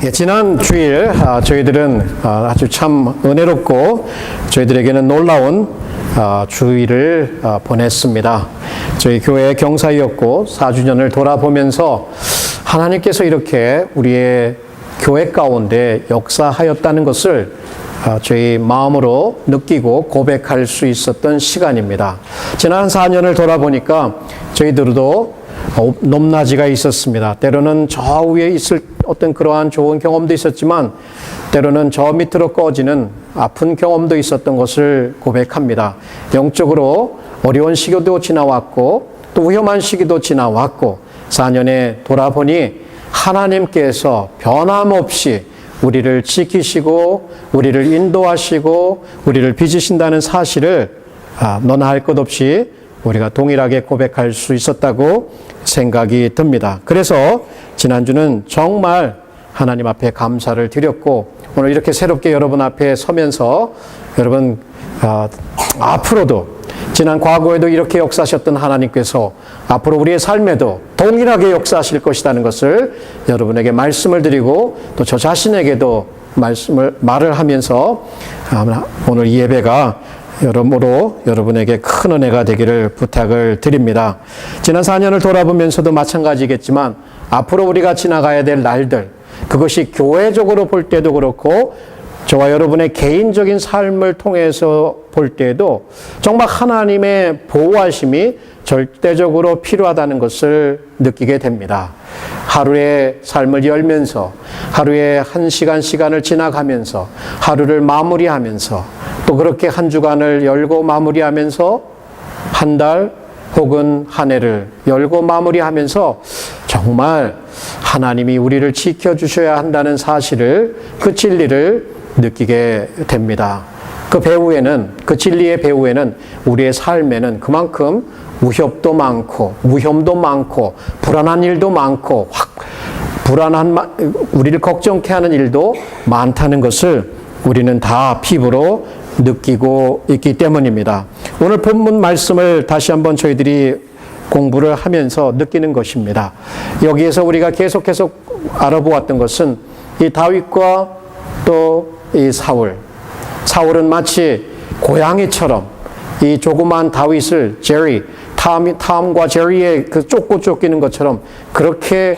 예, 지난 주일 저희들은 아주 참 은혜롭고 저희들에게는 놀라운 주일을 보냈습니다. 저희 교회의 경사였고 4주년을 돌아보면서 하나님께서 이렇게 우리의 교회 가운데 역사하였다는 것을 저희 마음으로 느끼고 고백할 수 있었던 시간입니다. 지난 4년을 돌아보니까 저희들도 높낮이가 있었습니다. 때로는 저 위에 있을 어떤 그러한 좋은 경험도 있었지만 때로는 저 밑으로 꺼지는 아픈 경험도 있었던 것을 고백합니다. 영적으로 어려운 시기도 지나왔고 또 위험한 시기도 지나왔고 4년에 돌아보니 하나님께서 변함없이 우리를 지키시고 우리를 인도하시고 우리를 빚으신다는 사실을 너나 할 것 없이 우리가 동일하게 고백할 수 있었다고 생각이 듭니다. 그래서 지난주는 정말 하나님 앞에 감사를 드렸고 오늘 이렇게 새롭게 여러분 앞에 서면서 여러분 앞으로도 지난 과거에도 이렇게 역사하셨던 하나님께서 앞으로 우리의 삶에도 동일하게 역사하실 것이라는 것을 여러분에게 말씀을 드리고 또 저 자신에게도 말을 하면서 오늘 이 예배가 여러모로 여러분에게 큰 은혜가 되기를 부탁을 드립니다. 지난 4년을 돌아보면서도 마찬가지겠지만 앞으로 우리가 지나가야 될 날들, 그것이 교회적으로 볼 때도 그렇고 저와 여러분의 개인적인 삶을 통해서 볼 때에도 정말 하나님의 보호하심이 절대적으로 필요하다는 것을 느끼게 됩니다. 하루의 삶을 열면서 하루에 한 시간을 지나가면서 하루를 마무리하면서 또 그렇게 한 주간을 열고 마무리하면서 한 달 혹은 한 해를 열고 마무리하면서 정말 하나님이 우리를 지켜주셔야 한다는 사실을, 그 진리를 느끼게 됩니다. 그 배후에는, 그 진리의 배후에는 우리의 삶에는 그만큼 위협도 많고 위험도 많고 불안한 일도 많고 우리를 걱정케 하는 일도 많다는 것을 우리는 다 피부로 느끼고 있기 때문입니다. 오늘 본문 말씀을 다시 한번 저희들이 공부를 하면서 느끼는 것입니다. 여기에서 우리가 계속해서 알아보았던 것은 이 다윗과 또 이 사울은 마치 고양이처럼 이 조그만 다윗을 탐과 제리의 그 쫓고 쫓기는 것처럼 그렇게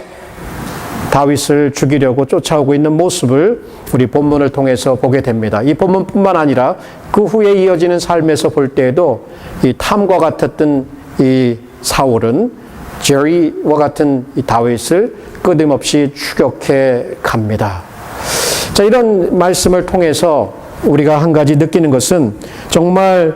다윗을 죽이려고 쫓아오고 있는 모습을 우리 본문을 통해서 보게 됩니다. 이 본문뿐만 아니라 그 후에 이어지는 삶에서 볼 때에도 이 탐과 같았던 이 사울은 제리와 같은 이 다윗을 끊임없이 추격해 갑니다. 자, 이런 말씀을 통해서 우리가 한 가지 느끼는 것은 정말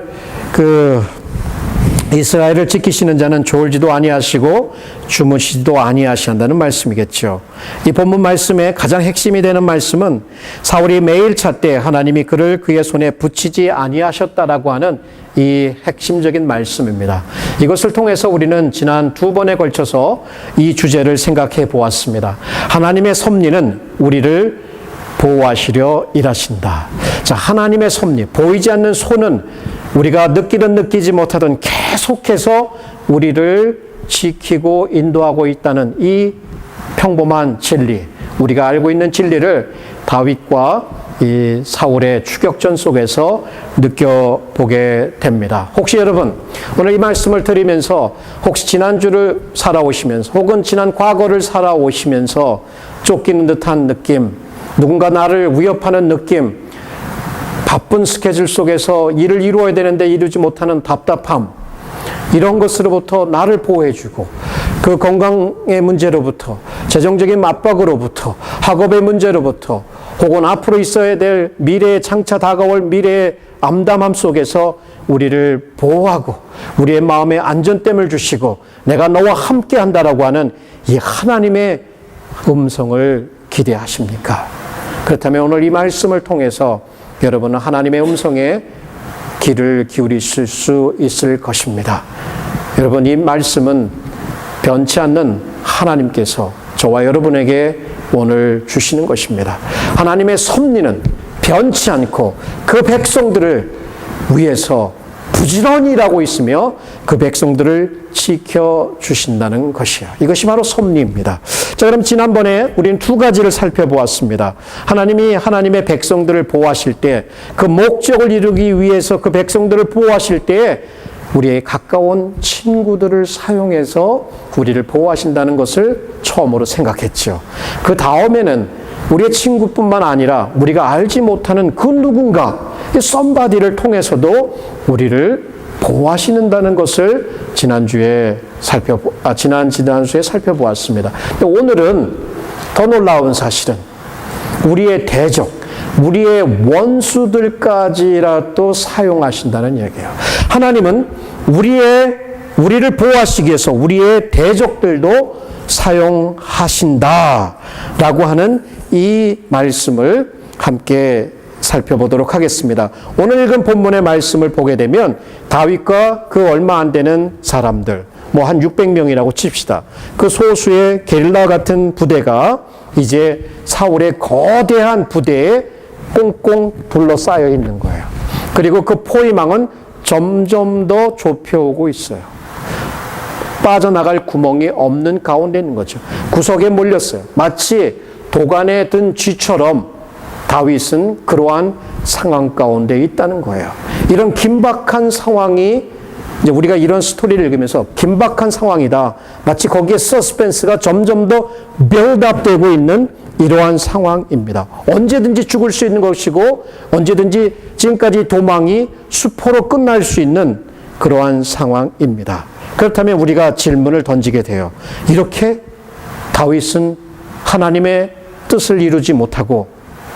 이스라엘을 지키시는 자는 졸지도 아니하시고 주무시지도 아니하신다는 말씀이겠죠. 이 본문 말씀의 가장 핵심이 되는 말씀은 사울이 매일 차 때 하나님이 그를 그의 손에 붙이지 아니하셨다라고 하는 이 핵심적인 말씀입니다. 이것을 통해서 우리는 지난 2번에 걸쳐서 이 주제를 생각해 보았습니다. 하나님의 섭리는 우리를 보호하시려 일하신다. 자, 하나님의 섭리, 보이지 않는 손은 우리가 느끼든 느끼지 못하든 계속해서 우리를 지키고 인도하고 있다는 이 평범한 진리, 우리가 알고 있는 진리를 다윗과 이 사울의 추격전 속에서 느껴보게 됩니다. 혹시 여러분 오늘 이 말씀을 들으면서 혹시 지난주를 살아오시면서 혹은 지난 과거를 살아오시면서 쫓기는 듯한 느낌, 누군가 나를 위협하는 느낌, 바쁜 스케줄 속에서 일을 이루어야 되는데 이루지 못하는 답답함, 이런 것으로부터 나를 보호해주고 그 건강의 문제로부터 재정적인 압박으로부터 학업의 문제로부터 혹은 앞으로 있어야 될 미래에 장차 다가올 미래의 암담함 속에서 우리를 보호하고 우리의 마음에 안전됨을 주시고 내가 너와 함께 한다라고 하는 이 하나님의 음성을 기대하십니까? 그렇다면 오늘 이 말씀을 통해서 여러분은 하나님의 음성에 귀를 기울이실 수 있을 것입니다. 여러분, 이 말씀은 변치 않는 하나님께서 저와 여러분에게 오늘 주시는 것입니다. 하나님의 섭리는 변치 않고 그 백성들을 위해서 부지런히 일하고 있으며 그 백성들을 지켜주신다는 것이요. 이것이 바로 섭리입니다. 자, 그럼 지난번에 우리는 두 가지를 살펴보았습니다. 하나님이 하나님의 백성들을 보호하실 때, 그 목적을 이루기 위해서 그 백성들을 보호하실 때 우리의 가까운 친구들을 사용해서 우리를 보호하신다는 것을 처음으로 생각했죠. 그 다음에는 우리의 친구뿐만 아니라 우리가 알지 못하는 그 누군가, somebody를 통해서도 우리를 보호하시는다는 것을 지난주에 살펴보았습니다. 근데 오늘은 더 놀라운 사실은 우리의 대적, 우리의 원수들까지라도 사용하신다는 얘기예요. 하나님은 우리를 보호하시기 위해서 우리의 대적들도 사용하신다라고 하는 이 말씀을 함께 살펴보도록 하겠습니다. 오늘 읽은 본문의 말씀을 보게 되면 다윗과 그 얼마 안 되는 사람들, 뭐 한 600명이라고 칩시다. 그 소수의 게릴라 같은 부대가 이제 사울의 거대한 부대에 꽁꽁 둘러싸여 있는 거예요. 그리고 그 포위망은 점점 더 좁혀오고 있어요. 빠져나갈 구멍이 없는 가운데 있는 거죠. 구석에 몰렸어요. 마치 도간에 든 쥐처럼 다윗은 그러한 상황 가운데 있다는 거예요. 이런 긴박한 상황이, 이제 우리가 이런 스토리를 읽으면서 긴박한 상황이다, 마치 거기에 서스펜스가 점점 더 빌드업 되고 있는 이러한 상황입니다. 언제든지 죽을 수 있는 것이고 언제든지 지금까지 도망이 수포로 끝날 수 있는 그러한 상황입니다. 그렇다면 우리가 질문을 던지게 돼요. 이렇게 다윗은 하나님의 뜻을 이루지 못하고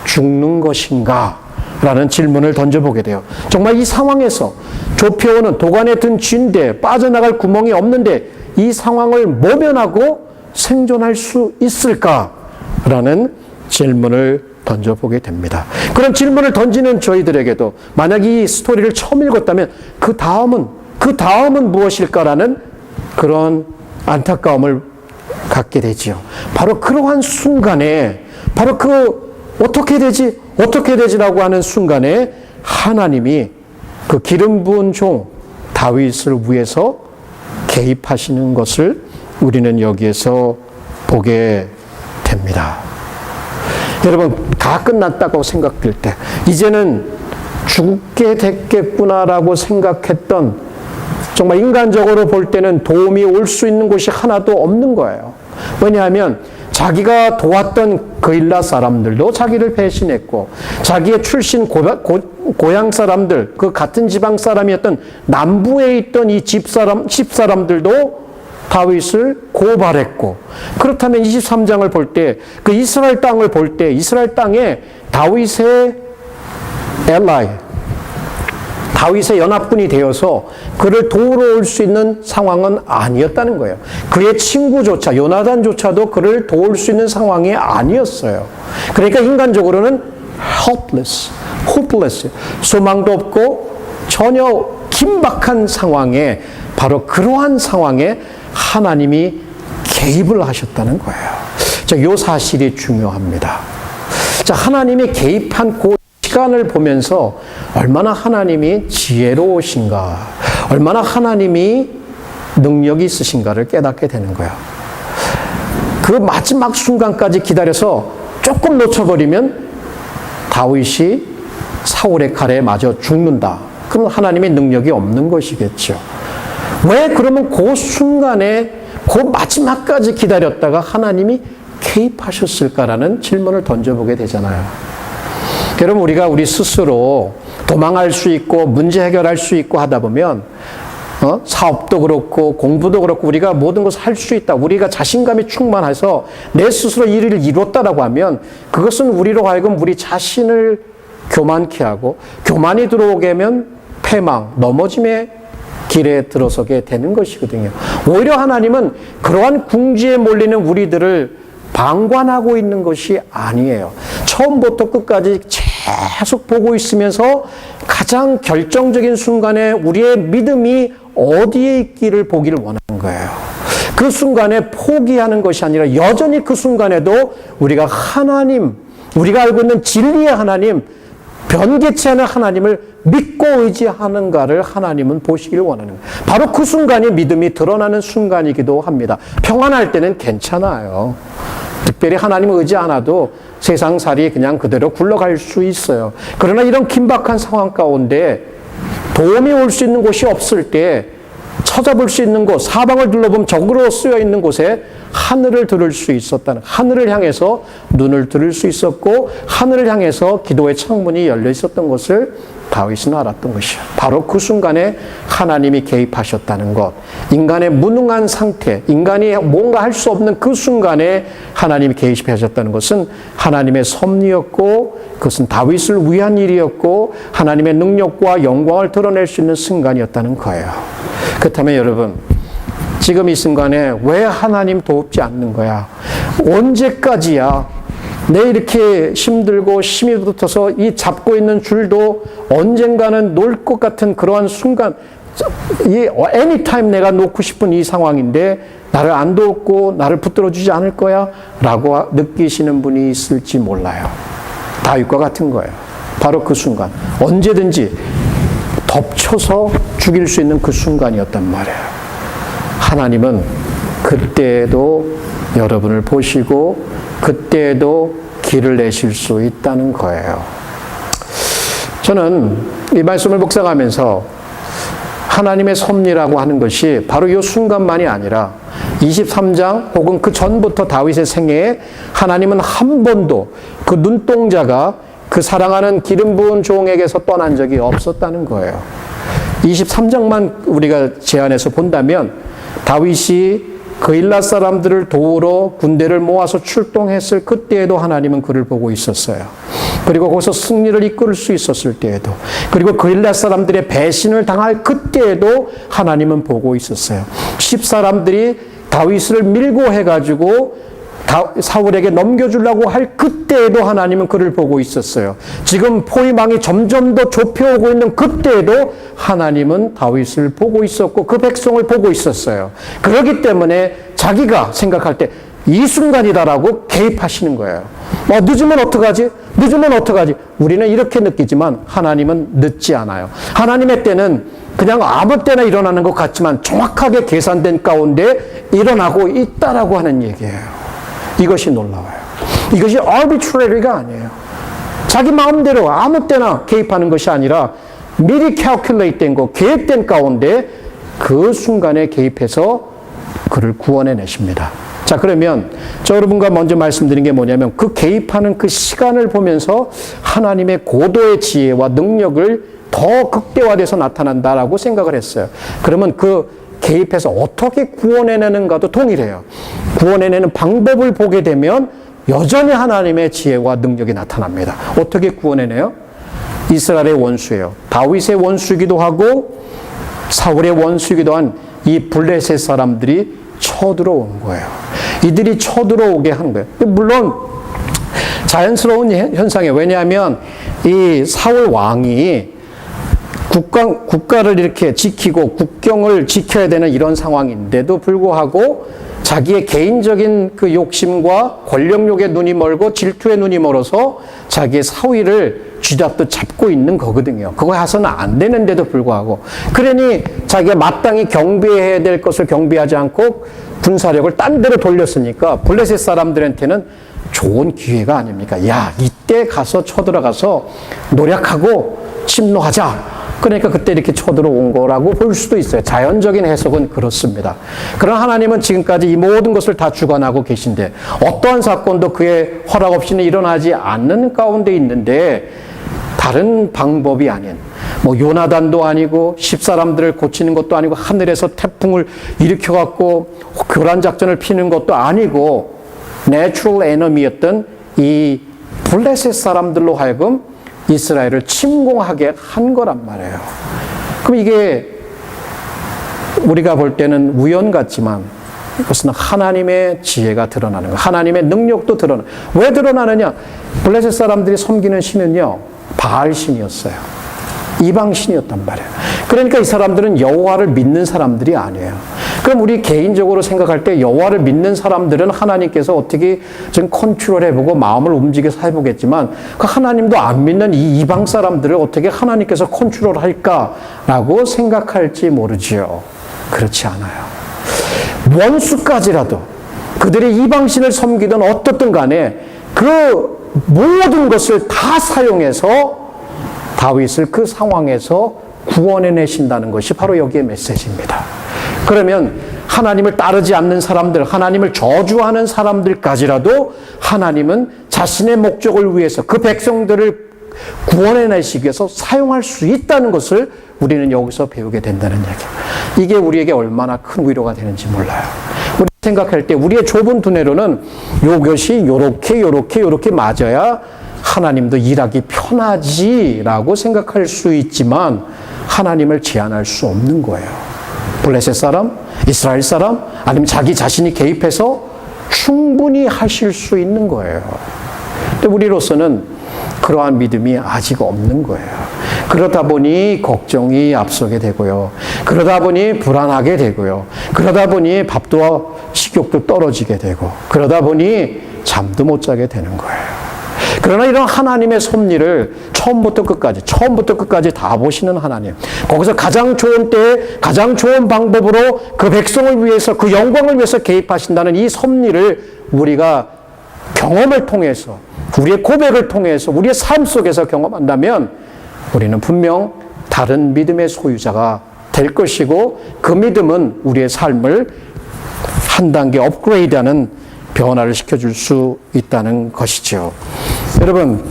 죽는 것인가? 라는 질문을 던져보게 돼요. 정말 이 상황에서 좁혀오는 도간에 든 쥐인데 빠져나갈 구멍이 없는데 이 상황을 모면하고 생존할 수 있을까? 라는 질문을 던져보게 됩니다. 그런 질문을 던지는 저희들에게도 만약 이 스토리를 처음 읽었다면 그 다음은 무엇일까라는 그런 안타까움을 갖게 되지요. 바로 그러한 순간에, 바로 어떻게 되지라고 하는 순간에 하나님이 그 기름 부은 종 다윗을 위해서 개입하시는 것을 우리는 여기에서 보게 됩니다. 여러분, 다 끝났다고 생각될 때, 이제는 죽게 됐겠구나라고 생각했던, 정말 인간적으로 볼 때는 도움이 올 수 있는 곳이 하나도 없는 거예요. 왜냐하면 자기가 도왔던 그일라 사람들도 자기를 배신했고, 자기의 출신 고향 사람들, 그 같은 지방 사람이었던 남부에 있던 이 집사람들도 다윗을 고발했고, 그렇다면 23장을 볼 때, 그 이스라엘 땅을 볼 때, 이스라엘 땅에 다윗의 엘라이, 다윗의 연합군이 되어서 그를 도우러 올 수 있는 상황은 아니었다는 거예요. 그의 친구조차, 요나단조차도 그를 도울 수 있는 상황이 아니었어요. 그러니까 인간적으로는 hopeless, 소망도 없고 전혀 긴박한 상황에, 바로 그러한 상황에 하나님이 개입을 하셨다는 거예요. 자, 이 사실이 중요합니다. 자, 하나님이 개입한 그 시간을 보면서 얼마나 하나님이 지혜로우신가, 얼마나 하나님이 능력이 있으신가를 깨닫게 되는 거예요. 그 마지막 순간까지 기다려서 조금 놓쳐버리면 다윗이 사울의 칼에 맞아 죽는다. 그럼 하나님의 능력이 없는 것이겠죠. 왜 그러면 그 순간에, 그 마지막까지 기다렸다가 하나님이 개입하셨을까라는 질문을 던져보게 되잖아요. 여러분, 우리 스스로 도망할 수 있고 문제 해결할 수 있고 하다 보면 사업도 그렇고 공부도 그렇고 우리가 모든 것을 할 수 있다, 우리가 자신감이 충만해서 내 스스로 일을 이뤘다라고 하면 그것은 우리로 하여금 우리 자신을 교만케 하고, 교만이 들어오게 하면 패망, 넘어짐의 길에 들어서게 되는 것이거든요. 오히려 하나님은 그러한 궁지에 몰리는 우리들을 방관하고 있는 것이 아니에요. 처음부터 끝까지 계속 보고 있으면서 가장 결정적인 순간에 우리의 믿음이 어디에 있기를 보기를 원하는 거예요. 그 순간에 포기하는 것이 아니라 여전히 그 순간에도 우리가 하나님, 우리가 알고 있는 진리의 하나님, 변개치 않은 하나님을 믿고 의지하는가를 하나님은 보시길 원하는 거예요. 바로 그 순간이 믿음이 드러나는 순간이기도 합니다. 평안할 때는 괜찮아요. 특별히 하나님을 의지 않아도 세상살이 그냥 그대로 굴러갈 수 있어요. 그러나 이런 긴박한 상황 가운데 도움이 올 수 있는 곳이 없을 때 찾아볼 수 있는 곳, 사방을 둘러보면 적으로 쓰여 있는 곳에 하늘을 들을 수 있었다는, 하늘을 향해서 눈을 들을 수 있었고 하늘을 향해서 기도의 창문이 열려 있었던 것을 다윗은 알았던 것이요. 바로 그 순간에 하나님이 개입하셨다는 것, 인간의 무능한 상태, 인간이 뭔가 할 수 없는 그 순간에 하나님이 개입하셨다는 것은 하나님의 섭리였고 그것은 다윗을 위한 일이었고 하나님의 능력과 영광을 드러낼 수 있는 순간이었다는 거예요. 그렇다면 여러분, 지금 이 순간에 왜 하나님 돕지 않는 거야? 언제까지야? 내 이렇게 힘들고 힘이 붙어서 이 잡고 있는 줄도 언젠가는 놓을 것 같은 그러한 순간, 이 anytime 내가 놓고 싶은 이 상황인데 나를 안 돕고 나를 붙들어 주지 않을 거야? 라고 느끼시는 분이 있을지 몰라요. 다윗과 같은 거예요. 바로 그 순간, 언제든지 덮쳐서 죽일 수 있는 그 순간이었단 말이에요. 하나님은 그때에도 여러분을 보시고 그때에도 길을 내실 수 있다는 거예요. 저는 이 말씀을 묵상하면서 하나님의 섭리라고 하는 것이 바로 이 순간만이 아니라 23장 혹은 그 전부터 다윗의 생애에 하나님은 한 번도 그 눈동자가 그 사랑하는 기름 부은 종에게서 떠난 적이 없었다는 거예요. 23장만 우리가 제안해서 본다면 다윗이 그일랏 사람들을 도우러 군대를 모아서 출동했을 그때에도 하나님은 그를 보고 있었어요. 그리고 거기서 승리를 이끌 수 있었을 때에도, 그리고 그일랏 사람들의 배신을 당할 그때에도 하나님은 보고 있었어요. 10사람들이 다윗을 밀고 해가지고 사울에게 넘겨주려고 할 그때에도 하나님은 그를 보고 있었어요. 지금 포위망이 점점 더 좁혀오고 있는 그때에도 하나님은 다윗을 보고 있었고 그 백성을 보고 있었어요. 그렇기 때문에 자기가 생각할 때 이 순간이다라고 개입하시는 거예요. 늦으면 어떡하지? 늦으면 어떡하지? 우리는 이렇게 느끼지만 하나님은 늦지 않아요. 하나님의 때는 그냥 아무 때나 일어나는 것 같지만 정확하게 계산된 가운데 일어나고 있다라고 하는 얘기예요. 이것이 놀라워요. 이것이 arbitrary가 아니에요. 자기 마음대로 아무 때나 개입하는 것이 아니라 미리 calculate 된 거, 계획된 가운데 그 순간에 개입해서 그를 구원해 내십니다. 자, 그러면 저 여러분과 먼저 말씀드린 게 뭐냐면 그 개입하는 그 시간을 보면서 하나님의 고도의 지혜와 능력을 더 극대화돼서 나타난다라고 생각을 했어요. 그러면 그 개입해서 어떻게 구원해내는가도 동일해요. 구원해내는 방법을 보게 되면 여전히 하나님의 지혜와 능력이 나타납니다. 어떻게 구원해내요? 이스라엘의 원수예요. 다윗의 원수이기도 하고 사울의 원수이기도 한 이 블레셋 사람들이 쳐들어온 거예요. 이들이 쳐들어오게 한 거예요. 물론 자연스러운 현상이에요. 왜냐하면 이 사울 왕이 국가를 이렇게 지키고 국경을 지켜야 되는 이런 상황인데도 불구하고 자기의 개인적인 그 욕심과 권력욕에 눈이 멀고 질투에 눈이 멀어서 자기의 사위를 쥐잡듯 잡고 있는 거거든요. 그거 해서는 안 되는데도 불구하고. 그러니 자기가 마땅히 경비해야 될 것을 경비하지 않고 군사력을 딴 데로 돌렸으니까 블레셋 사람들한테는 좋은 기회가 아닙니까? 야, 이때 가서 쳐들어가서 노력하고 침노하자. 그러니까 그때 이렇게 쳐들어온 거라고 볼 수도 있어요. 자연적인 해석은 그렇습니다. 그러나 하나님은 지금까지 이 모든 것을 다 주관하고 계신데 어떠한 사건도 그의 허락 없이는 일어나지 않는 가운데 있는데 다른 방법이 아닌 요나단도 아니고 10사람들을 고치는 것도 아니고 하늘에서 태풍을 일으켜갖고 교란 작전을 피는 것도 아니고 내추럴 에너미였던 이 블레셋 사람들로 하여금 이스라엘을 침공하게 한 거란 말이에요. 그럼 이게 우리가 볼 때는 우연 같지만 이것은 하나님의 지혜가 드러나는 거예요. 하나님의 능력도 드러나는 거예요. 왜 드러나느냐? 블레셋 사람들이 섬기는 신은요, 바알 신이었어요. 이방 신이었단 말이에요. 그러니까 이 사람들은 여호와를 믿는 사람들이 아니에요. 그럼 우리 개인적으로 생각할 때 여호와를 믿는 사람들은 하나님께서 어떻게 좀 컨트롤해보고 마음을 움직여서 해보겠지만 그 하나님도 안 믿는 이 이방 사람들을 어떻게 하나님께서 컨트롤할까라고 생각할지 모르지요. 그렇지 않아요. 원수까지라도 그들이 이방신을 섬기든 어떻든 간에 그 모든 것을 다 사용해서 다윗을 그 상황에서 구원해내신다는 것이 바로 여기의 메시지입니다. 그러면 하나님을 따르지 않는 사람들, 하나님을 저주하는 사람들까지라도 하나님은 자신의 목적을 위해서 그 백성들을 구원해내시기 위해서 사용할 수 있다는 것을 우리는 여기서 배우게 된다는 얘기예요. 이게 우리에게 얼마나 큰 위로가 되는지 몰라요. 우리 생각할 때 우리의 좁은 두뇌로는 이것이 요렇게 맞아야 하나님도 일하기 편하지라고 생각할 수 있지만 하나님을 제한할 수 없는 거예요. 블레셋 사람, 이스라엘 사람, 아니면 자기 자신이 개입해서 충분히 하실 수 있는 거예요. 근데 우리로서는 그러한 믿음이 아직 없는 거예요. 그러다 보니 걱정이 앞서게 되고요. 그러다 보니 불안하게 되고요. 그러다 보니 밥도 식욕도 떨어지게 되고 그러다 보니 잠도 못 자게 되는 거예요. 그러나 이런 하나님의 섭리를 처음부터 끝까지 다 보시는 하나님. 거기서 가장 좋은 때에 가장 좋은 방법으로 그 백성을 위해서 그 영광을 위해서 개입하신다는 이 섭리를 우리가 경험을 통해서 우리의 고백을 통해서 우리의 삶 속에서 경험한다면 우리는 분명 다른 믿음의 소유자가 될 것이고 그 믿음은 우리의 삶을 한 단계 업그레이드하는 변화를 시켜줄 수 있다는 것이죠. 여러분,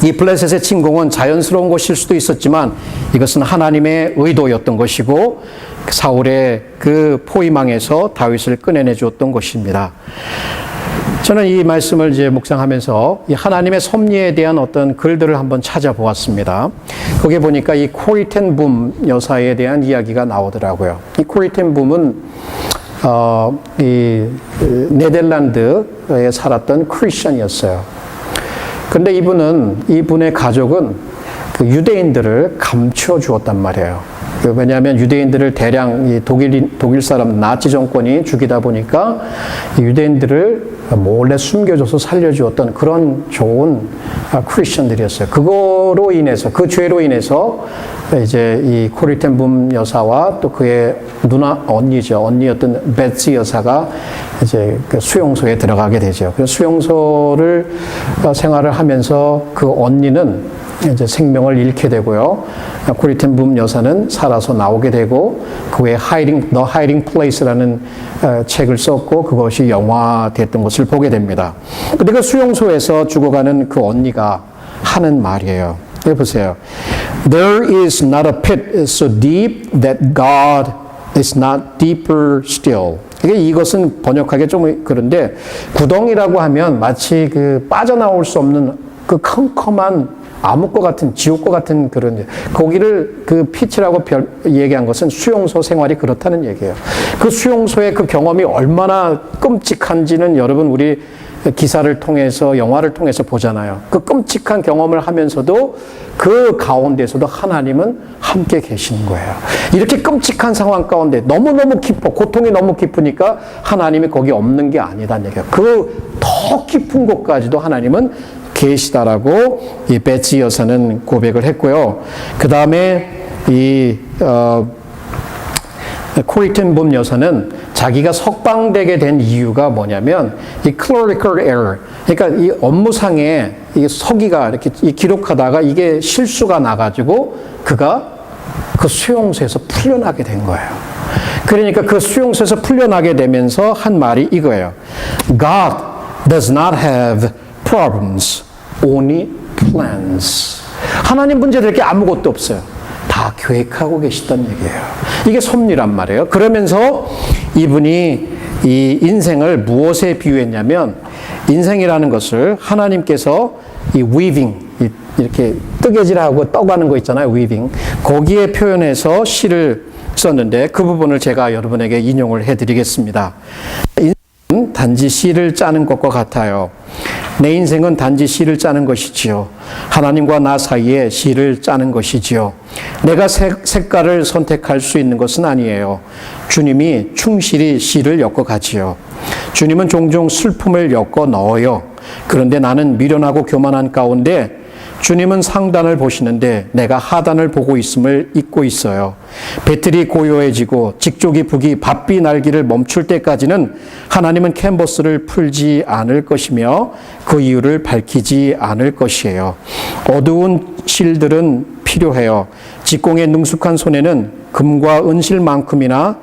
이 블레셋의 침공은 자연스러운 것일 수도 있었지만 이것은 하나님의 의도였던 것이고 사울의 그 포위망에서 다윗을 꺼내내 주었던 것입니다. 저는 이 말씀을 이제 묵상하면서 이 하나님의 섭리에 대한 어떤 글들을 한번 찾아보았습니다. 거기에 보니까 이 코리 텐 붐 여사에 대한 이야기가 나오더라고요. 이 코리 텐 붐은 이 네덜란드에 살았던 크리스천이었어요. 그런데 이분의 가족은 그 유대인들을 감춰 주었단 말이에요. 왜냐하면 유대인들을 대량 이 독일 사람 나치 정권이 죽이다 보니까 유대인들을 몰래 숨겨줘서 살려주었던 그런 좋은 크리스천들이었어요. 그거로 인해서 그 죄로 인해서 이제 이 코리 텐 붐 여사와 또 그의 언니였던 베츠 여사가 이제 그 수용소에 들어가게 되죠. 그래서 수용소를 생활을 하면서 그 언니는 이제 생명을 잃게 되고요. 코리 텐 붐 여사는 살아서 나오게 되고 그 외에 The Hiding Place라는 책을 썼고 그것이 영화됐던 것을 보게 됩니다. 근데 그 수용소에서 죽어가는 그 언니가 하는 말이에요. 여기 보세요. There is not a pit so deep that God is not deeper still. 이것은 번역하기 좀 그런데 구덩이라고 하면 마치 그 빠져나올 수 없는 그 컴컴한 암흑과 같은 지옥과 같은 그런 거기를 그 피치라고 얘기한 것은 수용소 생활이 그렇다는 얘기예요. 그 수용소의 그 경험이 얼마나 끔찍한지는 여러분 우리 기사를 통해서 영화를 통해서 보잖아요. 그 끔찍한 경험을 하면서도 그 가운데서도 하나님은 함께 계시는 거예요. 이렇게 끔찍한 상황 가운데 너무너무 깊어 고통이 너무 깊으니까 하나님이 거기 없는 게 아니다는 얘기예요. 그 더 깊은 곳까지도 하나님은 계시다라고 이 베츠 여사는 고백을 했고요. 그 다음에 이 코리 텐 붐 여사는 자기가 석방되게 된 이유가 뭐냐면 이 clerical error, 그러니까 이 업무상에 이 서기가 이렇게 기록하다가 이게 실수가 나가지고 그가 그 수용소에서 풀려나게 된 거예요. 그러니까 그 수용소에서 풀려나게 되면서 한 말이 이거예요. God does not have problems, only plans. 하나님 문제될 게 아무것도 없어요. 다 계획하고 계시단 얘기예요. 이게 섭리란 말이에요. 그러면서 이분이 이 인생을 무엇에 비유했냐면 인생이라는 것을 하나님께서 이 weaving, 이렇게 뜨개질하고 떠가는 거 있잖아요. weaving. 거기에 표현해서 시를 썼는데 그 부분을 제가 여러분에게 인용을 해드리겠습니다. 인생은 단지 시를 짜는 것과 같아요. 내 인생은 단지 시를 짜는 것이지요. 하나님과 나 사이에 시를 짜는 것이지요. 내가 색깔을 선택할 수 있는 것은 아니에요. 주님이 충실히 시를 엮어가지요. 주님은 종종 슬픔을 엮어 넣어요. 그런데 나는 미련하고 교만한 가운데 주님은 상단을 보시는데 내가 하단을 보고 있음을 잊고 있어요. 배틀이 고요해지고 직족이 북이 바삐 날기를 멈출 때까지는 하나님은 캔버스를 풀지 않을 것이며 그 이유를 밝히지 않을 것이에요. 어두운 실들은 필요해요. 직공의 능숙한 손에는 금과 은실만큼이나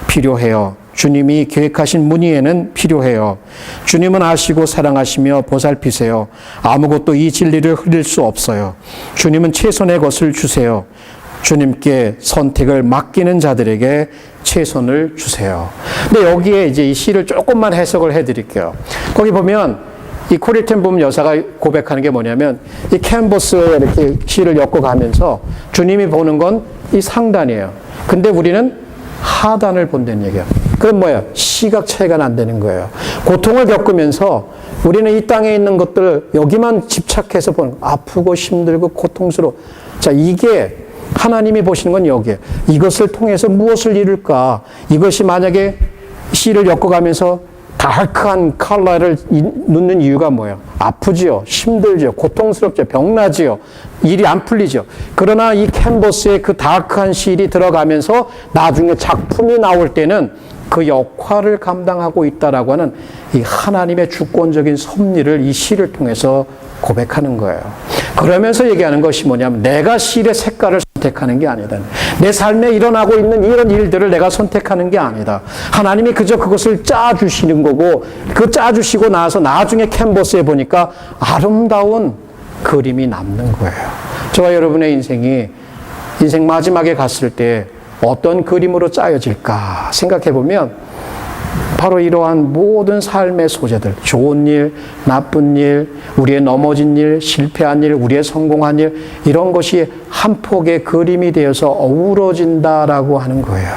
필요해요. 주님이 계획하신 무늬에는 필요해요. 주님은 아시고 사랑하시며 보살피세요. 아무것도 이 진리를 흐릴 수 없어요. 주님은 최선의 것을 주세요. 주님께 선택을 맡기는 자들에게 최선을 주세요. 근데 여기에 이제 이 시를 조금만 해석을 해드릴게요. 거기 보면 이 코리 텐 붐 여사가 고백하는 게 뭐냐면 이 캔버스에 이렇게 시를 엮어가면서 주님이 보는 건 이 상단이에요. 근데 우리는 하단을 본다는 얘기예요. 그건 뭐예요? 시각 차이가 난다는 거예요. 고통을 겪으면서 우리는 이 땅에 있는 것들 여기만 집착해서 보는 거. 아프고 힘들고 고통스러워. 자, 이게 하나님이 보시는 건 여기에 이것을 통해서 무엇을 이룰까? 이것이 만약에 시를 엮어가면서 다크한 컬러를 넣는 이유가 뭐예요? 아프지요, 힘들죠, 고통스럽죠, 병나지요, 일이 안 풀리죠. 그러나 이 캔버스에 그 다크한 실이 들어가면서 나중에 작품이 나올 때는 그 역할을 감당하고 있다라고 하는 이 하나님의 주권적인 섭리를 이 시를 통해서 고백하는 거예요. 그러면서 얘기하는 것이 뭐냐면 내가 실의 색깔을 선택하는 게 아니다. 내 삶에 일어나고 있는 이런 일들을 내가 선택하는 게 아니다. 하나님이 그저 그것을 짜주시는 거고 그 짜주시고 나서 나중에 캔버스에 보니까 아름다운 그림이 남는 거예요. 저와 여러분의 인생이 인생 마지막에 갔을 때 어떤 그림으로 짜여질까 생각해 보면 바로 이러한 모든 삶의 소재들, 좋은 일, 나쁜 일, 우리의 넘어진 일, 실패한 일, 우리의 성공한 일, 이런 것이 한 폭의 그림이 되어서 어우러진다라고 하는 거예요.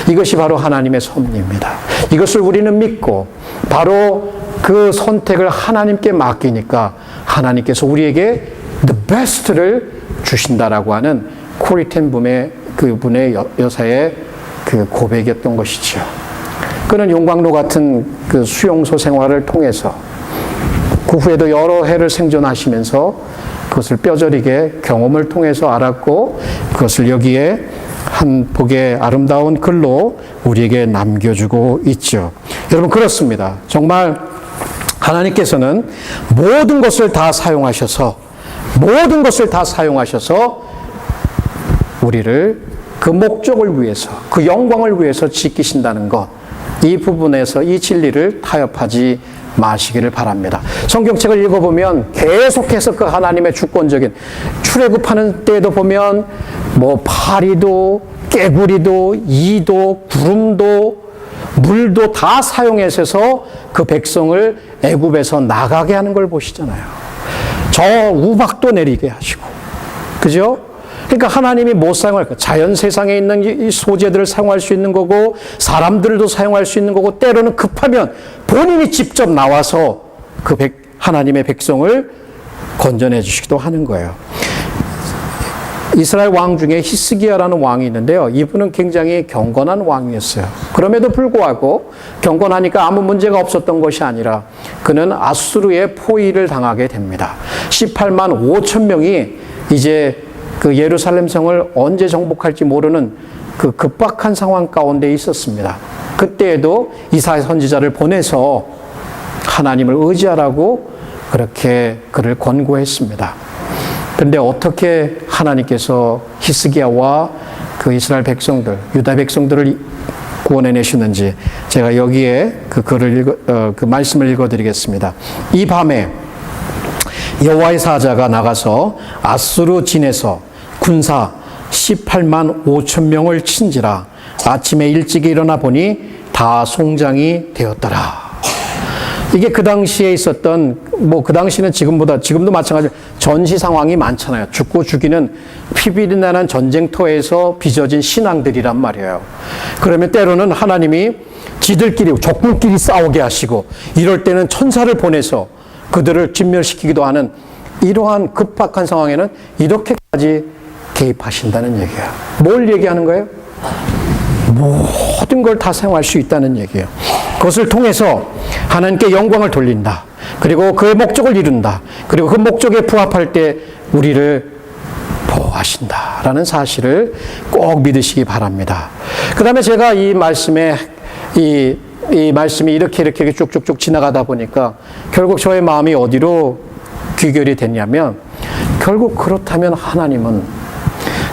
이것이 바로 하나님의 섭리입니다. 이것을 우리는 믿고 바로 그 선택을 하나님께 맡기니까 하나님께서 우리에게 the best를 주신다라고 하는 코리 텐 붐의 그분의 여사의 그 고백이었던 것이죠. 그는 용광로 같은 그 수용소 생활을 통해서 그 후에도 여러 해를 생존하시면서 그것을 뼈저리게 경험을 통해서 알았고 그것을 여기에 한 복의 아름다운 글로 우리에게 남겨주고 있죠. 여러분 그렇습니다. 정말 하나님께서는 모든 것을 다 사용하셔서 우리를 그 목적을 위해서 그 영광을 위해서 지키신다는 것, 이 부분에서 이 진리를 타협하지 마시기를 바랍니다. 성경책을 읽어보면 계속해서 그 하나님의 주권적인 출애굽하는 때에도 보면 뭐 파리도 깨구리도 이도 구름도 물도 다 사용해서 그 백성을 애굽에서 나가게 하는 걸 보시잖아요. 저 우박도 내리게 하시고, 그죠? 그러니까 하나님이 못 사용할까? 자연 세상에 있는 이 소재들을 사용할 수 있는 거고 사람들도 사용할 수 있는 거고 때로는 급하면 본인이 직접 나와서 그 하나님의 백성을 건져내 주시기도 하는 거예요. 이스라엘 왕 중에 히스기야라는 왕이 있는데요. 이분은 굉장히 경건한 왕이었어요. 그럼에도 불구하고 경건하니까 아무 문제가 없었던 것이 아니라 그는 아수르의 포위를 당하게 됩니다. 18만 5천 명이 이제 그 예루살렘 성을 언제 정복할지 모르는 그 급박한 상황 가운데 있었습니다. 그때에도 이사야 선지자를 보내서 하나님을 의지하라고 그렇게 그를 권고했습니다. 그런데 어떻게 하나님께서 히스기야와 그 이스라엘 백성들, 유다 백성들을 구원해내시는지 제가 여기에 그 글을 그 말씀을 읽어드리겠습니다. 이 밤에 여호와의 사자가 나가서 아수르 진에서 군사 18만 5천 명을 친지라. 아침에 일찍 일어나 보니 다 송장이 되었더라. 이게 그 당시에 있었던, 뭐 그 당시는 지금도 마찬가지로 전시 상황이 많잖아요. 죽고 죽이는 피비린내난 전쟁터에서 빚어진 신앙들이란 말이에요. 그러면 때로는 하나님이 지들끼리 적군끼리 싸우게 하시고 이럴 때는 천사를 보내서 그들을 진멸시키기도 하는 이러한 급박한 상황에는 이렇게까지 개입하신다는 얘기야. 뭘 얘기하는 거예요? 모든 걸 다 사용할 수 있다는 얘기예요. 그것을 통해서 하나님께 영광을 돌린다. 그리고 그의 목적을 이룬다. 그리고 그 목적에 부합할 때 우리를 보호하신다라는 사실을 꼭 믿으시기 바랍니다. 그 다음에 제가 이 말씀에 이 말씀이 이렇게 쭉쭉쭉 지나가다 보니까 결국 저의 마음이 어디로 귀결이 됐냐면, 결국 그렇다면 하나님은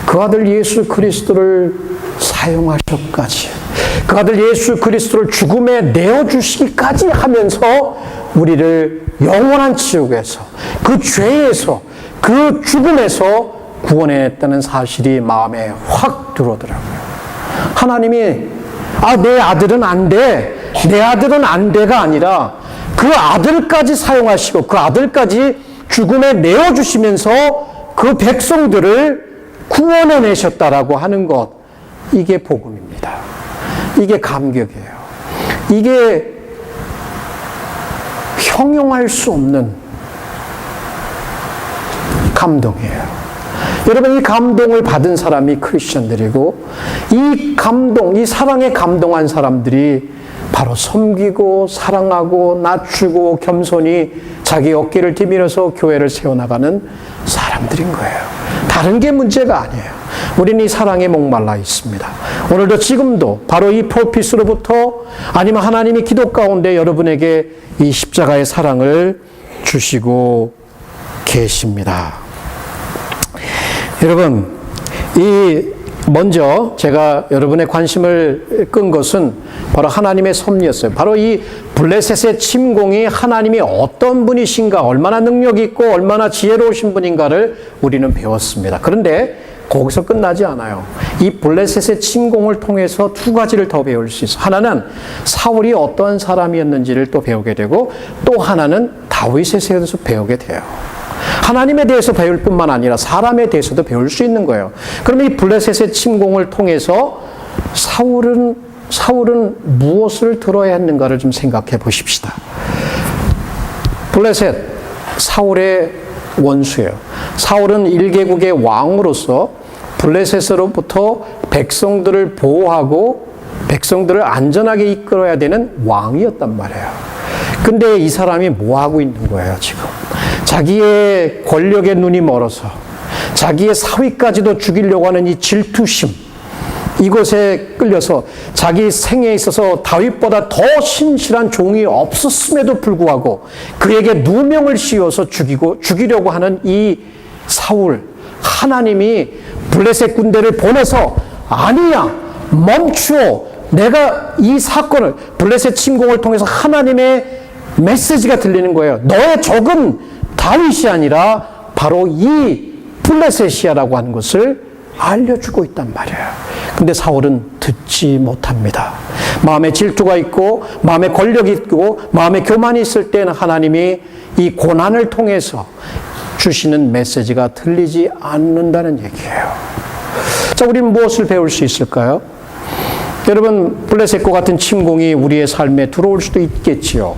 그 아들 예수 그리스도를 사용하셔까지, 그 아들 예수 그리스도를 죽음에 내어주시기까지 하면서 우리를 영원한 지옥에서, 그 죄에서, 그 죽음에서 구원했다는 사실이 마음에 확 들어오더라고요. 하나님이 내 아들은 안 돼, 내 아들은 안 돼가 아니라 그 아들까지 사용하시고 그 아들까지 죽음에 내어주시면서 그 백성들을 구원해내셨다라고 하는 것, 이게 복음입니다. 이게 감격이에요. 이게 형용할 수 없는 감동이에요. 여러분, 이 감동을 받은 사람이 크리스천들이고, 이 감동, 이 사랑에 감동한 사람들이 바로 섬기고 사랑하고 낮추고 겸손히 자기 어깨를 디밀어서 교회를 세워나가는 사람들인 거예요. 다른 게 문제가 아니에요. 우리는 이 사랑에 목말라 있습니다. 오늘도 지금도 바로 이 폴피스로부터, 아니면 하나님이 기도 가운데 여러분에게 이 십자가의 사랑을 주시고 계십니다. 여러분, 먼저 제가 여러분의 관심을 끈 것은 바로 하나님의 섭리였어요. 바로 이 블레셋의 침공이 하나님이 어떤 분이신가, 얼마나 능력이 있고 얼마나 지혜로우신 분인가를 우리는 배웠습니다. 그런데 거기서 끝나지 않아요. 이 블레셋의 침공을 통해서 두 가지를 더 배울 수 있어요. 하나는 사울이 어떠한 사람이었는지를 또 배우게 되고, 또 하나는 다윗에 대해서 배우게 돼요. 하나님에 대해서 배울 뿐만 아니라 사람에 대해서도 배울 수 있는 거예요. 그럼 이 블레셋의 침공을 통해서 사울은 무엇을 들어야 했는가를 좀 생각해 보십시다. 블레셋, 사울의 원수예요. 사울은 1개국의 왕으로서 블레셋으로부터 백성들을 보호하고 백성들을 안전하게 이끌어야 되는 왕이었단 말이에요. 근데 이 사람이 뭐 하고 있는 거예요, 지금? 자기의 권력의 눈이 멀어서 자기의 사위까지도 죽이려고 하는 이 질투심, 이것에 끌려서 자기 생에 있어서 다윗보다 더 신실한 종이 없었음에도 불구하고 그에게 누명을 씌워서 죽이려고 하는 이 사울, 하나님이 블레셋 군대를 보내서 아니야, 멈추어. 내가 이 사건을, 블레셋 침공을 통해서 하나님의 메시지가 들리는 거예요. 너의 적은 다윗이 아니라 바로 이 블레셋이야라고 하는 것을 알려주고 있단 말이에요. 근데 사울은 듣지 못합니다. 마음에 질투가 있고 마음에 권력이 있고 마음에 교만이 있을 때는 하나님이 이 고난을 통해서 주시는 메시지가 들리지 않는다는 얘기예요. 자, 우리는 무엇을 배울 수 있을까요? 여러분, 블레셋과 같은 침공이 우리의 삶에 들어올 수도 있겠지요.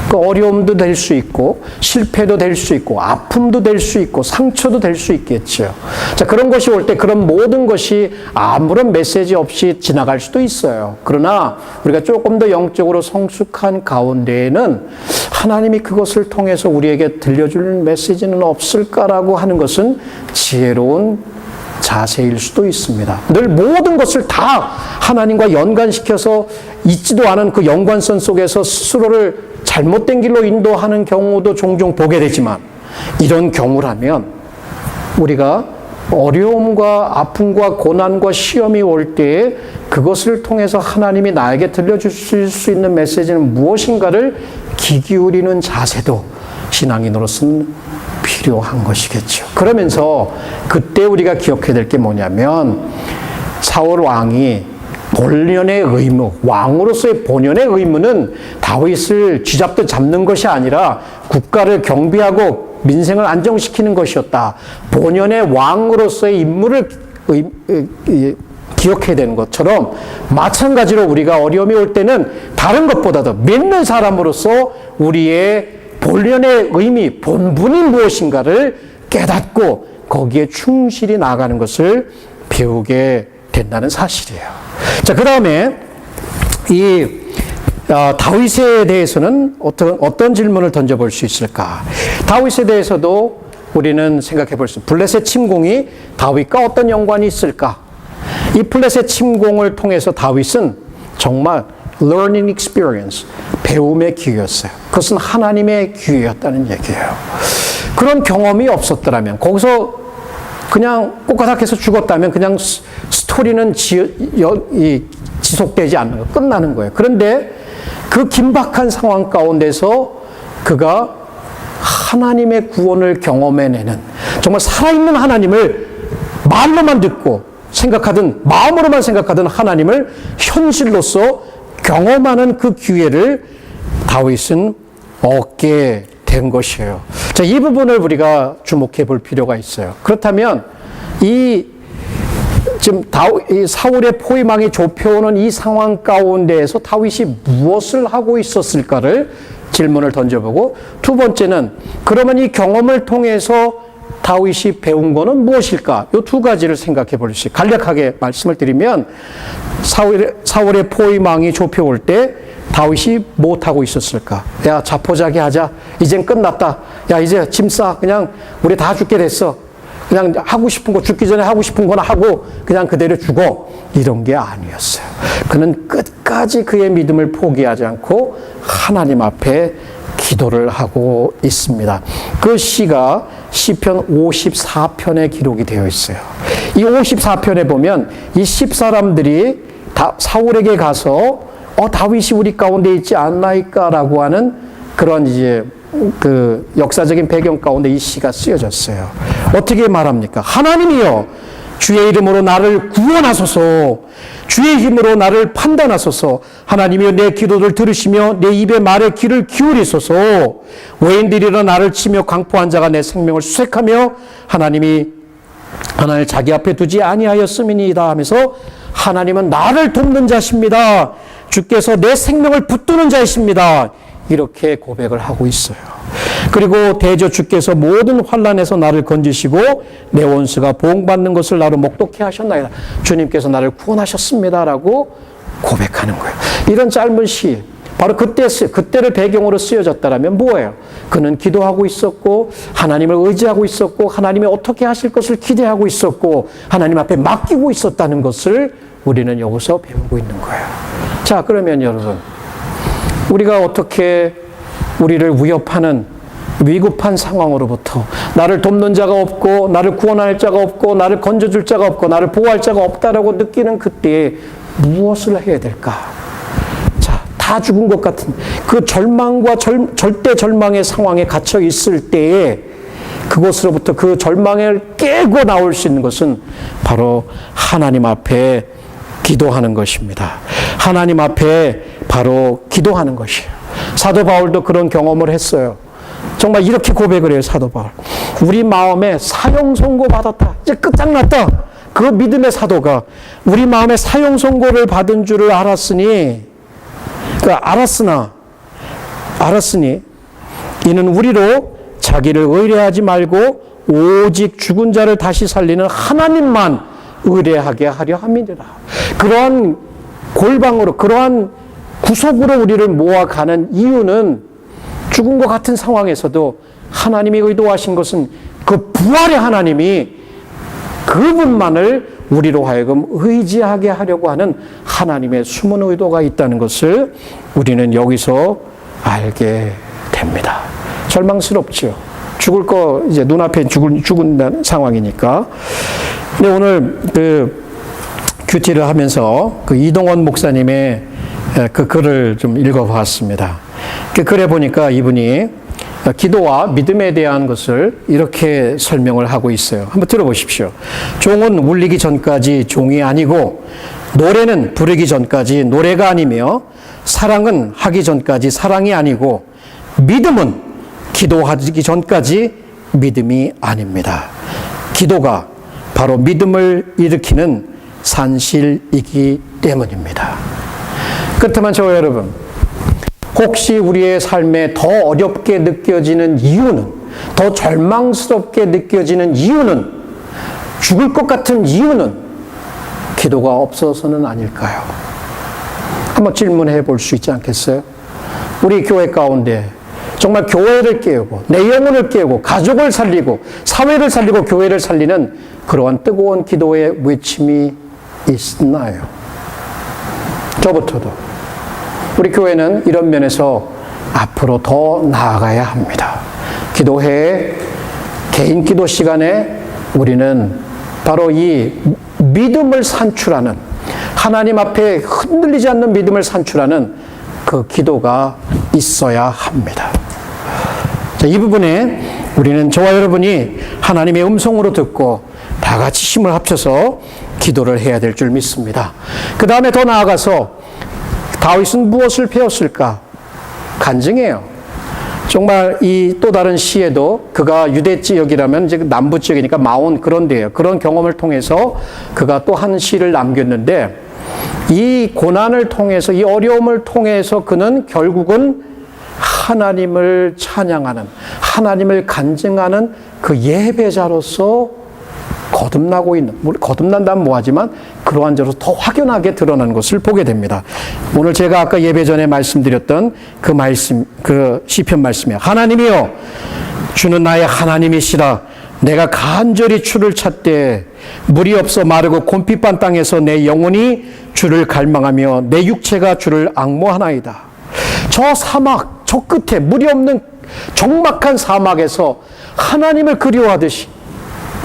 그 어려움도 될 수 있고 실패도 될 수 있고 아픔도 될 수 있고 상처도 될 수 있겠죠. 자, 그런 것이 올 때 그런 모든 것이 아무런 메시지 없이 지나갈 수도 있어요. 그러나 우리가 조금 더 영적으로 성숙한 가운데에는 하나님이 그것을 통해서 우리에게 들려주는 메시지는 없을까라고 하는 것은 지혜로운 자세일 수도 있습니다. 늘 모든 것을 다 하나님과 연관시켜서 있지도 않은 그 연관선 속에서 스스로를 잘못된 길로 인도하는 경우도 종종 보게 되지만, 이런 경우라면 우리가 어려움과 아픔과 고난과 시험이 올 때에 그것을 통해서 하나님이 나에게 들려주실 수 있는 메시지는 무엇인가를 귀 기울이는 자세도 신앙인으로서는 필요한 것이겠죠. 그러면서 그때 우리가 기억해야 될 게 뭐냐면, 사울 왕이 본연의 의무, 왕으로서의 본연의 의무는 다윗을 쥐잡듯 잡는 것이 아니라 국가를 경비하고 민생을 안정시키는 것이었다. 본연의 왕으로서의 임무를 기억해야 되는 것처럼, 마찬가지로 우리가 어려움이 올 때는 다른 것보다도 믿는 사람으로서 우리의 본연의 의미, 본분이 무엇인가를 깨닫고 거기에 충실히 나아가는 것을 배우게 된다는 사실이에요. 자, 그 다음에 이 다윗에 대해서는 어떤 질문을 던져볼 수 있을까? 다윗에 대해서도 우리는 생각해 볼 수 있습니다. 블레셋 침공이 다윗과 어떤 연관이 있을까? 이 블레셋 침공을 통해서 다윗은 정말 learning experience, 배움의 기회였어요. 그것은 하나님의 기회였다는 얘기예요. 그런 경험이 없었더라면, 거기서 그냥 꼬까닥해서 죽었다면 그냥 스토리는 지속되지 않는 거예요. 끝나는 거예요. 그런데 그 긴박한 상황 가운데서 그가 하나님의 구원을 경험해내는, 정말 살아있는 하나님을 말로만 듣고 생각하든 마음으로만 생각하든 하나님을 현실로서 경험하는 그 기회를 다윗은 얻게 된 것이에요. 자, 이 부분을 우리가 주목해 볼 필요가 있어요. 그렇다면 지금 이 사울의 포위망이 좁혀오는 이 상황 가운데에서 다윗이 무엇을 하고 있었을까를 질문을 던져보고, 두 번째는 그러면 이 경험을 통해서 다윗이 배운 거는 무엇일까? 이 두 가지를 생각해 볼 수 있어요. 간략하게 말씀을 드리면 사울의 포위망이 좁혀올 때 다윗이 못하고 있었을까? 야, 자포자기 하자. 이젠 끝났다. 야, 이제 짐 싸. 그냥 우리 다 죽게 됐어. 그냥 하고 싶은 거, 죽기 전에 하고 싶은 거나 하고 그냥 그대로 죽어. 이런 게 아니었어요. 그는 끝까지 그의 믿음을 포기하지 않고 하나님 앞에 기도를 하고 있습니다. 그 시가 시편 54편에 기록이 되어 있어요. 이 54편에 보면 이 10사람들이 사울에게 가서 다윗이 우리 가운데 있지 않나이까라고 하는 그런 이제 그 역사적인 배경 가운데 이 시가 쓰여졌어요. 어떻게 말합니까? 하나님이여, 주의 이름으로 나를 구원하소서. 주의 힘으로 나를 판단하소서. 하나님이여, 내 기도를 들으시며 내 입의 말에 귀를 기울이소서. 외인들이라 나를 치며 강포한 자가 내 생명을 수색하며 하나님이 하나님을 자기 앞에 두지 아니하였음이니이다 하면서 하나님은 나를 돕는 자십니다. 주께서 내 생명을 붙드는 자이십니다. 이렇게 고백을 하고 있어요. 그리고 대저 주께서 모든 환난에서 나를 건지시고 내 원수가 보응받는 것을 나로 목독해 하셨나이다. 주님께서 나를 구원하셨습니다라고 고백하는 거예요. 이런 짧은 시, 바로 그때를 배경으로 쓰여졌다면 뭐예요? 그는 기도하고 있었고 하나님을 의지하고 있었고 하나님이 어떻게 하실 것을 기대하고 있었고 하나님 앞에 맡기고 있었다는 것을 우리는 여기서 배우고 있는 거예요. 자, 그러면 여러분, 우리가 어떻게 우리를 위협하는 위급한 상황으로부터 나를 돕는 자가 없고 나를 구원할 자가 없고 나를 건져줄 자가 없고 나를 보호할 자가 없다라고 느끼는 그때에 무엇을 해야 될까? 자, 다 죽은 것 같은 그 절망과 절대 절망의 상황에 갇혀 있을 때에 그것으로부터 그 절망을 깨고 나올 수 있는 것은 바로 하나님 앞에 기도하는 것입니다. 하나님 앞에 바로 기도하는 것이에요. 사도 바울도 그런 경험을 했어요. 정말 이렇게 고백을 해요, 사도 바울. 우리 마음에 사형 선고 받았다. 이제 끝장났다. 그 믿음의 사도가 우리 마음에 사형 선고를 받은 줄을 알았으니 이는 우리로 자기를 의뢰하지 말고 오직 죽은 자를 다시 살리는 하나님만 의뢰하게 하려 함이니라. 그러한 골방으로, 그러한 구속으로 우리를 모아가는 이유는 죽은 것 같은 상황에서도 하나님이 의도하신 것은 그 부활의 하나님이 그분만을 우리로 하여금 의지하게 하려고 하는 하나님의 숨은 의도가 있다는 것을 우리는 여기서 알게 됩니다. 절망스럽죠. 죽을 거 이제 눈앞에 죽은 상황이니까. 근데 오늘 그 큐티를 하면서 그 이동원 목사님의 그 글을 좀 읽어봤습니다. 그 글에 보니까 이분이 기도와 믿음에 대한 것을 이렇게 설명을 하고 있어요. 한번 들어보십시오. 종은 울리기 전까지 종이 아니고, 노래는 부르기 전까지 노래가 아니며, 사랑은 하기 전까지 사랑이 아니고, 믿음은 기도하기 전까지 믿음이 아닙니다. 기도가 바로 믿음을 일으키는 산실이기 때문입니다. 그렇다면 저 여러분, 혹시 우리의 삶에 더 어렵게 느껴지는 이유는, 더 절망스럽게 느껴지는 이유는, 죽을 것 같은 이유는 기도가 없어서는 아닐까요? 한번 질문해 볼 수 있지 않겠어요? 우리 교회 가운데 정말 교회를 깨우고 내 영혼을 깨우고 가족을 살리고 사회를 살리고 교회를 살리는 그러한 뜨거운 기도의 외침이 있나요? 저부터도. 우리 교회는 이런 면에서 앞으로 더 나아가야 합니다. 기도회에 개인 기도 시간에 우리는 바로 이 믿음을 산출하는, 하나님 앞에 흔들리지 않는 믿음을 산출하는 그 기도가 있어야 합니다. 자, 이 부분에 우리는 저와 여러분이 하나님의 음성으로 듣고 다 같이 힘을 합쳐서 기도를 해야 될 줄 믿습니다. 그 다음에 더 나아가서 다윗은 무엇을 배웠을까? 간증해요. 정말 이 또 다른 시에도 그가 유대 지역이라면 이제 남부 지역이니까 마온 그런 데예요. 그런 경험을 통해서 그가 또 한 시를 남겼는데, 이 고난을 통해서, 이 어려움을 통해서 그는 결국은 하나님을 찬양하는, 하나님을 간증하는 그 예배자로서 거듭나고 있는, 거듭난다면 뭐하지만 그러한 자로서 더 확연하게 드러나는 것을 보게 됩니다. 오늘 제가 아까 예배 전에 말씀드렸던 그 말씀, 그 시편 말씀이에요. 하나님이여, 주는 나의 하나님이시라. 내가 간절히 주를 찾되 물이 없어 마르고 곰핍한 땅에서 내 영혼이 주를 갈망하며 내 육체가 주를 앙모하나이다. 저 사막, 저 끝에 물이 없는 적막한 사막에서 하나님을 그리워하듯이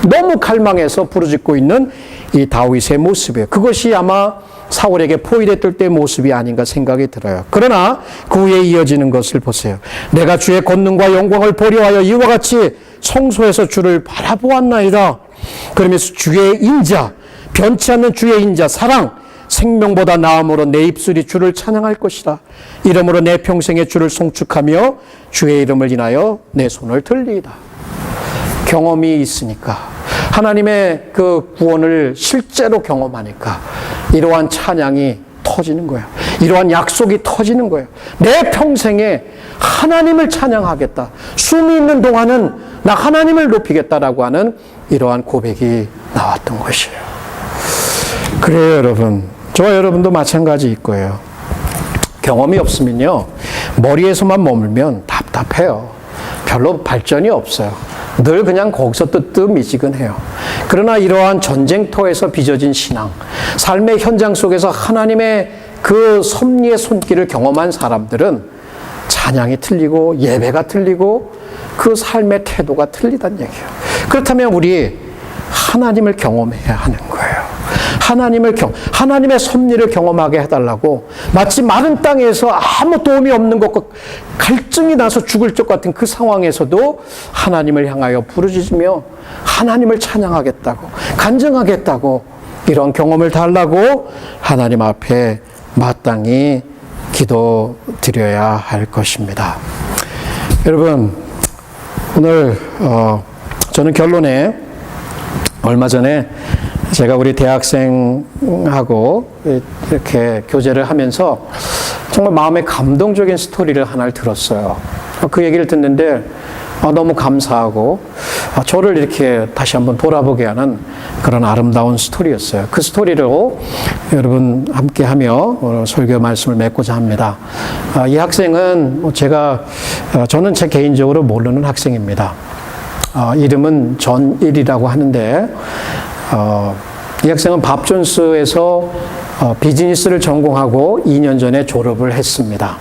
너무 갈망해서 부르짖고 있는 이 다윗의 모습이에요. 그것이 아마 사울에게 포위됐을 때의 모습이 아닌가 생각이 들어요. 그러나 그 후에 이어지는 것을 보세요. 내가 주의 권능과 영광을 보려 하여 이와 같이 성소에서 주를 바라보았나이다. 그러면서 주의 인자, 변치 않는 주의 인자, 사랑, 생명보다 나음으로 내 입술이 주를 찬양할 것이다. 이러므로 내 평생에 주를 송축하며 주의 이름을 인하여 내 손을 들리이다. 경험이 있으니까, 하나님의 그 구원을 실제로 경험하니까 이러한 찬양이 터지는 거예요. 이러한 약속이 터지는 거예요. 내 평생에 하나님을 찬양하겠다. 숨이 있는 동안은 나 하나님을 높이겠다라고 하는 이러한 고백이 나왔던 것이에요. 그래요, 여러분. 저와 여러분도 마찬가지일 거예요. 경험이 없으면요, 머리에서만 머물면 답답해요. 별로 발전이 없어요. 늘 그냥 거기서 뜨뜻미지근해요. 그러나 이러한 전쟁터에서 빚어진 신앙, 삶의 현장 속에서 하나님의 그 섭리의 손길을 경험한 사람들은 찬양이 틀리고 예배가 틀리고 그 삶의 태도가 틀리다는 얘기예요. 그렇다면 우리 하나님을 경험해야 하는 거예요. 하나님의 섭리를 경험하게 해달라고, 마치 마른 땅에서 아무 도움이 없는 것과 갈증이 나서 죽을 것 같은 그 상황에서도 하나님을 향하여 부르짖으며 하나님을 찬양하겠다고, 간증하겠다고, 이런 경험을 달라고 하나님 앞에 마땅히 기도드려야 할 것입니다. 여러분, 오늘 저는 결론에, 얼마 전에 제가 우리 대학생하고 이렇게 교제를 하면서 정말 마음에 감동적인 스토리를 하나를 들었어요. 그 얘기를 듣는데 너무 감사하고 저를 이렇게 다시 한번 돌아보게 하는 그런 아름다운 스토리였어요. 그 스토리로 여러분 함께 하며 설교 말씀을 맺고자 합니다. 이 학생은 저는 제 개인적으로 모르는 학생입니다. 이름은 전일이라고 하는데, 이 학생은 밥 존스에서 비즈니스를 전공하고 2년 전에 졸업을 했습니다.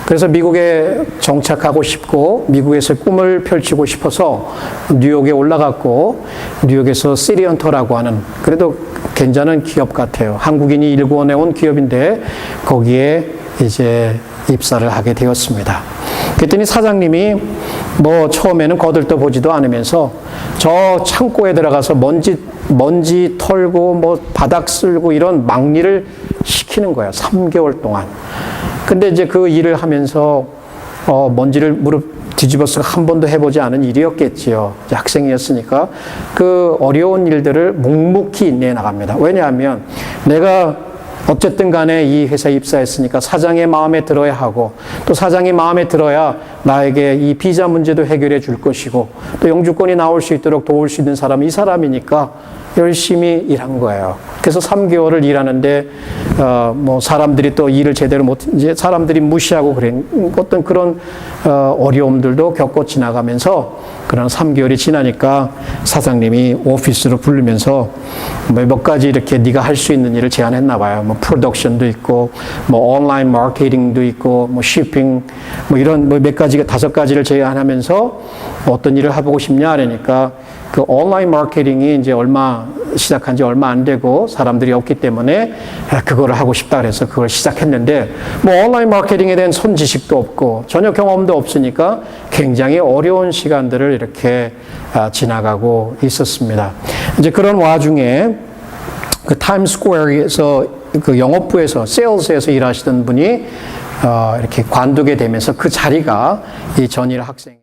그래서 미국에 정착하고 싶고 미국에서 꿈을 펼치고 싶어서 뉴욕에 올라갔고, 뉴욕에서 시리언터라고 하는, 그래도 괜찮은 기업 같아요. 한국인이 일궈내온 기업인데 거기에 이제 입사를 하게 되었습니다. 그랬더니 사장님이 처음에는 거들떠보지도 않으면서 저 창고에 들어가서 먼지 털고 바닥 쓸고 이런 막일을 시키는 거야. 3개월 동안. 근데 이제 그 일을 하면서 먼지를 무릎 뒤집어서 한 번도 해보지 않은 일이었겠지요. 학생이었으니까 그 어려운 일들을 묵묵히 인내해 나갑니다. 왜냐하면 내가 어쨌든 간에 이 회사에 입사했으니까 사장의 마음에 들어야 하고 또 사장이 마음에 들어야 나에게 이 비자 문제도 해결해 줄 것이고 또 영주권이 나올 수 있도록 도울 수 있는 사람이 이 사람이니까 열심히 일한 거예요. 그래서 3개월을 일하는데 뭐 사람들이 또 일을 제대로 못 이제 사람들이 무시하고 그런 어떤 그런 어려움들도 겪고 지나가면서 그런 3개월이 지나니까 사장님이 오피스로 부르면서 몇 가지 이렇게 네가 할 수 있는 일을 제안했나 봐요. 뭐 프로덕션도 있고 뭐 온라인 마케팅도 있고 뭐 쇼핑 뭐 이런 뭐 몇 가지가 5가지를 제안하면서 어떤 일을 해보고 싶냐 그러니까 그 온라인 마케팅이 이제 시작한 지 얼마 안 되고 사람들이 없기 때문에 그거를 하고 싶다 그래서 그걸 시작했는데 뭐 온라인 마케팅에 대한 손지식도 없고 전혀 경험도 없으니까 굉장히 어려운 시간들을 이렇게 지나가고 있었습니다. 이제 그런 와중에 그 타임스퀘어에서 그 영업부에서 세일즈에서 일하시던 분이 이렇게 관두게 되면서 그 자리가 이 전일 학생